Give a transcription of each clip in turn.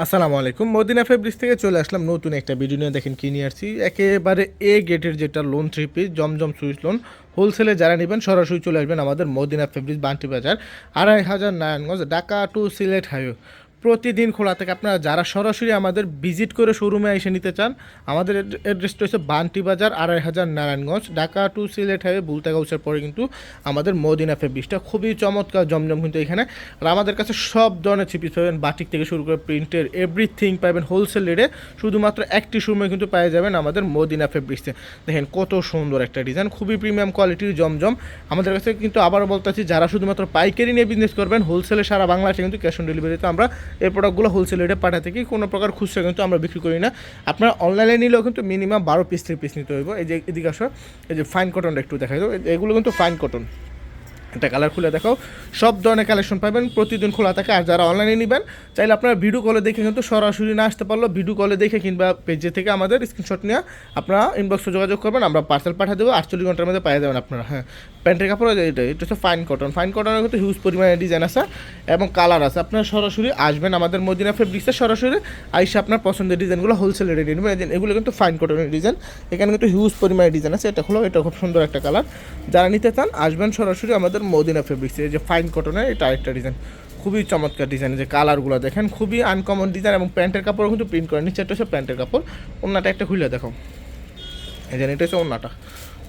আসসালামু আলাইকুম। Medina fabrics থেকে চলে আসলাম নতুন একটা ভিডিও নিয়ে। দেখেন কি নিয়ে আসছি, একেবারে এ গেটের যেটা লোন 3 পিস জমজম সুইচ লোন হোলসেলে যারা নেবেন সরাসরি চলে আসবেন আমাদের মদিনা ফেব্রিক্স বান্টি বাজার 2500 নারায়ণগঞ্জ ঢাকা টু সিলেট হাইওয়ে। প্রতিদিন খোলা থাকে। আপনারা যারা সরাসরি আমাদের ভিজিট করে শোরুমে এসে নিতে চান, আমাদের অ্যাড্রেসটা হচ্ছে বান্টি বাজার 2500 নারায়ণগঞ্জ ঢাকা টু সিলেট হাইওয়ে বুলতাগাউসের পরে কিন্তু আমাদের মদিনা ফেব্রিক্সটা খুবই চমৎকার জমজম কিন্তু এখানে। আর আমাদের কাছে সব ধরনের থ্রি পিস পাবেন, বাটিক থেকে শুরু করে প্রিন্টের এভরিথিং পাবেন হোলসেল রেটে। শুধুমাত্র একটি শোরুমে কিন্তু পেয়ে যাবেন আমাদের মদিনা ফেব্রিক্সে। দেখেন কত সুন্দর একটা ডিজাইন, খুবই প্রিমিয়াম কোয়ালিটির জমজম। আমাদের কাছে কিন্তু আবারও বলতেছি, যারা শুধুমাত্র পাইকারি নিয়ে বিজনেস করবেন, হোলসেলে সারা বাংলাদেশে কিন্তু ক্যাশ অন ডেলিভারিতে আমরা এই প্রোডাক্টগুলো হোলসেল রেটে পাঠাতে থাকি। কোনো প্রকার খুচরা কিন্তু আমরা বিক্রি করি না। আপনারা অনলাইনে নিলেও কিন্তু মিনিমাম 12 পিস 3 পিস নিতে হইব। এই যে এদিকে আসো, এই যে ফাইন কটনটা একটু দেখাই দাও। এগুলো কিন্তু ফাইন কটন। একটা কালার খুলে দেখাও। সব ধরনের কালেকশন পাবেন, প্রতিদিন খোলা থাকে। আর যারা অনলাইনে নেবেন চাইলে আপনারা ভিডিও কলে দেখে কিন্তু সরাসরি না আসতে পারলো, ভিডিও কলে দেখে কিংবা পেজে থেকে আমাদের স্ক্রিনশট নিয়ে আপনারা ইনবক্সে যোগাযোগ করবেন, আমরা পার্সেল পাঠিয়ে দেবো। 48 ঘন্টার মধ্যে পেয়ে যাবেন আপনারা। হ্যাঁ, প্যান্টের কাপড় এটা হচ্ছে ফাইন কটন। ফাইন কটনের কিন্তু হিউজ পরিমাণে ডিজাইন আছে এবং কালার আছে। আপনারা সরাসরি আসবেন আমাদের মদিনা ফেব্রিক্সে, সরাসরি আইসা আপনার পছন্দের ডিজাইনগুলো হোলসেল রেটে নিয়ে নেবেন। এগুলো কিন্তু ফাইন কটনের ডিজাইন। এখানে কিন্তু হিউজ পরিমাণে ডিজাইন আছে। এটা হলো, এটা খুব সুন্দর একটা কালার। যারা নিতে চান আসবেন সরাসরি আমাদের মদিনা ফেব্রিক্সে। এই যে ফাইন কটনের এটা আরেকটা ডিজাইন, খুবই চমৎকার ডিজাইন। যে কালারগুলো দেখেন, খুবই আনকমন ডিজাইন এবং প্যান্টের কাপড় কিন্তু প্রিন্ট করে। নিচে একটা হচ্ছে প্যান্টের কাপড়। ওন্নাটা একটা খুলে দেখো, এই যে এটা হচ্ছে ওন্নাটা।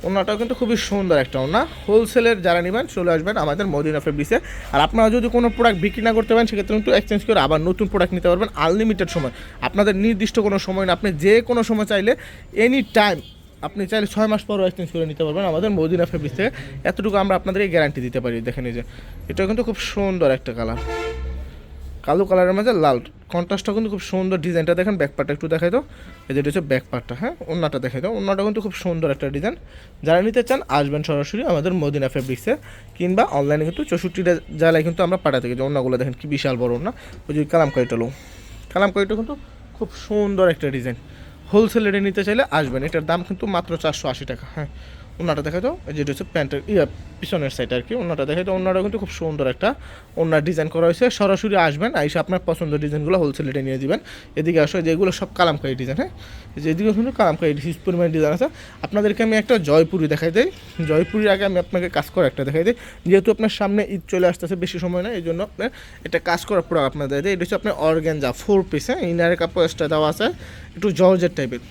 ওন্নাটাও কিন্তু খুবই সুন্দর একটা ওন্না। হোলসেলের যারা নেবেন চলে আসবেন আমাদের মদিনা ফেব্রিক্সে। আর আপনারা যদি কোনো প্রোডাক্ট বিক্রি না করতে পারেন, সেক্ষেত্রে কিন্তু এক্সচেঞ্জ করে আবার নতুন প্রোডাক্ট নিতে পারবেন আনলিমিটেড সময়। আপনাদের নির্দিষ্ট কোনো সময় না, আপনি যে কোনো সময় চাইলে এনি টাইম আপনি চাইলে 6 মাস পরও এক্সচেঞ্জ করে নিতে পারবেন আমাদের মদিনা ফেব্রিক্স থেকে। এতটুকু আমরা আপনাদেরকে গ্যারান্টি দিতে পারি। দেখেন এই যে এটা কিন্তু খুব সুন্দর একটা কালার, কালো কালারের মাঝে লাল কন্ট্রাস্টটা কিন্তু খুব সুন্দর। ডিজাইনটা দেখেন, ব্যাকপার্টটা একটু দেখাই দাও। এই যে এটা হচ্ছে ব্যাকপার্টটা। হ্যাঁ, ওন্নাটা দেখাই দাও। ওন্নাটা কিন্তু খুব সুন্দর একটা ডিজাইন। যারা নিতে চান আসবেন সরাসরি আমাদের মদিনা ফেব্রিক্সে, কিংবা অনলাইনে কিন্তু 64টা জেলায় কিন্তু আমরা পাঠাতে থাকি। যে ওন্নাগুলো দেখেন কি বিশাল বড় ওন্না। ওই যে কালামকারিটা লো, কালামকারিটা কিন্তু খুব সুন্দর একটা ডিজাইন। হোলসেল রেটে নিতে চাইলে আসবেন। এটার দাম কিন্তু মাত্র 480 টাকা। হ্যাঁ, ওনাটা দেখা দাও। যেটা হচ্ছে প্যান্টের পিছনের সাইড আর কি। ওনাটা দেখা দাও। ওনাটা কিন্তু খুব সুন্দর একটা ওনার ডিজাইন করা হয়েছে। সরাসরি আসবেন, আইসা আপনার পছন্দের ডিজাইনগুলো হোলসেল রেটে নিয়ে যাবেন। এদিকে আসো, যেগুলো সব কালামকারি ডিজাইন। হ্যাঁ, যে এদিকে কিন্তু কালামকারি হিউজ পরিমাণে ডিজাইন আছে। আপনাদেরকে আমি একটা জয়পুরি দেখাই দিই। জয়পুরির আগে আমি আপনাকে কাজ করা একটা দেখাই দিই। যেহেতু আপনার সামনে ঈদ চলে আসতেছে, বেশি সময় না, এই জন্য আপনার এটা কাজ করার পর আপনার দেয়। এটা হচ্ছে আপনার অর্গ্যানজা 4 পিস। হ্যাঁ, ইনারের কাপড় এক্সট্রা দেওয়া আছে, একটু জর্জের টাইপের।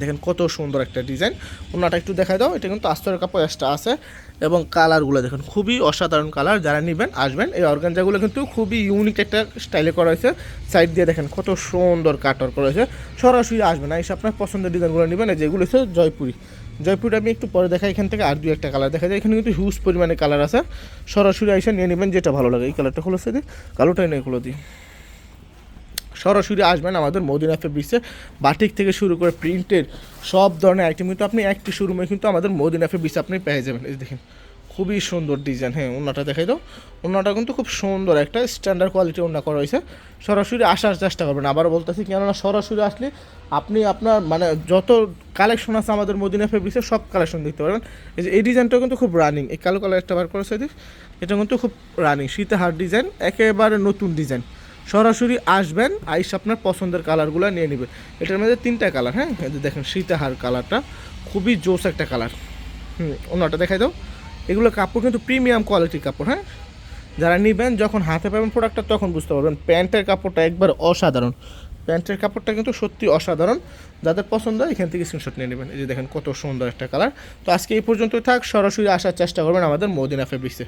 দেখেন কত সুন্দর একটা ডিজাইন। ওনাটা একটু দেখা দাও। এটা কিন্তু আস্তরের কাপড় এক্সট্রা আছে এবং কালারগুলো দেখেন খুবই অসাধারণ কালার। যারা নেবেন আসবেন। এই অর্গানজাগুলো কিন্তু খুবই ইউনিক একটা স্টাইলে করা হয়েছে। সাইড দিয়ে দেখেন কত সুন্দর কাটওয়ার করা হয়েছে। সরাসরি আসবেন, এসে আপনার পছন্দের ডিজাইনগুলো নেবেন। যেগুলো হচ্ছে জয়পুরি। জয়পুরটা আমি একটু পরে দেখাই। এখান থেকে আর 2-1টা কালার দেখা যায়। এখানে কিন্তু হিউজ পরিমাণে কালার আছে। সরাসরি এসে নিয়ে নেবেন যেটা ভালো লাগে। এই কালারটা খুলেছে দিই, কালোটাই নেই, খুলে দিই। সরাসরি আসবেন আমাদের মদিনা ফেব্রিক্সে। বাটিক থেকে শুরু করে প্রিন্টের সব ধরনের আইটেম কিন্তু আপনি একটি শোরুমে কিন্তু আমাদের মদিনা ফেব্রিক্সে আপনি পেয়ে যাবেন। এই দেখেন খুবই সুন্দর ডিজাইন। হ্যাঁ, ওনাটা দেখাই দাও। ওনাটা কিন্তু খুব সুন্দর একটা স্ট্যান্ডার্ড কোয়ালিটি ওনা করা হয়েছে। সরাসরি আসার চেষ্টা করবেন। আবারও বলতেছি, কেননা সরাসরি আসলে আপনি আপনার মানে যত কালেকশন আছে আমাদের মদিনা ফেব্রিক্সে সব কালেকশন দেখতে পারবেন। এই ডিজাইনটাও কিন্তু খুব রানিং। এই কালো কালার একটা বার করেছে, এটা কিন্তু খুব রানিং শীতে হার ডিজাইন, একেবারে নতুন ডিজাইন। সরাসরি আসবেন, আইস আপনার পছন্দের কালারগুলো নিয়ে নেবেন। এটার মধ্যে 3টা কালার। হ্যাঁ, দেখেন সীতাহার কালারটা খুবই জোস একটা কালার। ওনাটা দেখাই দাও। এগুলো কাপড় কিন্তু প্রিমিয়াম কোয়ালিটির কাপড়। হ্যাঁ, যারা নেবেন যখন হাতে পাবেন প্রোডাক্টটা তখন বুঝতে পারবেন। প্যান্টের কাপড়টা একবার অসাধারণ। প্যান্টের কাপড়টা কিন্তু সত্যি অসাধারণ। যাদের পছন্দ হয় এখান থেকে স্ক্রিনশট নিয়ে নেবেন। এই যে দেখেন কত সুন্দর একটা কালার। তো আজকে এই পর্যন্তই থাক। সরাসরি আসার চেষ্টা করবেন আমাদের মদিনা ফেব্রিক্সে।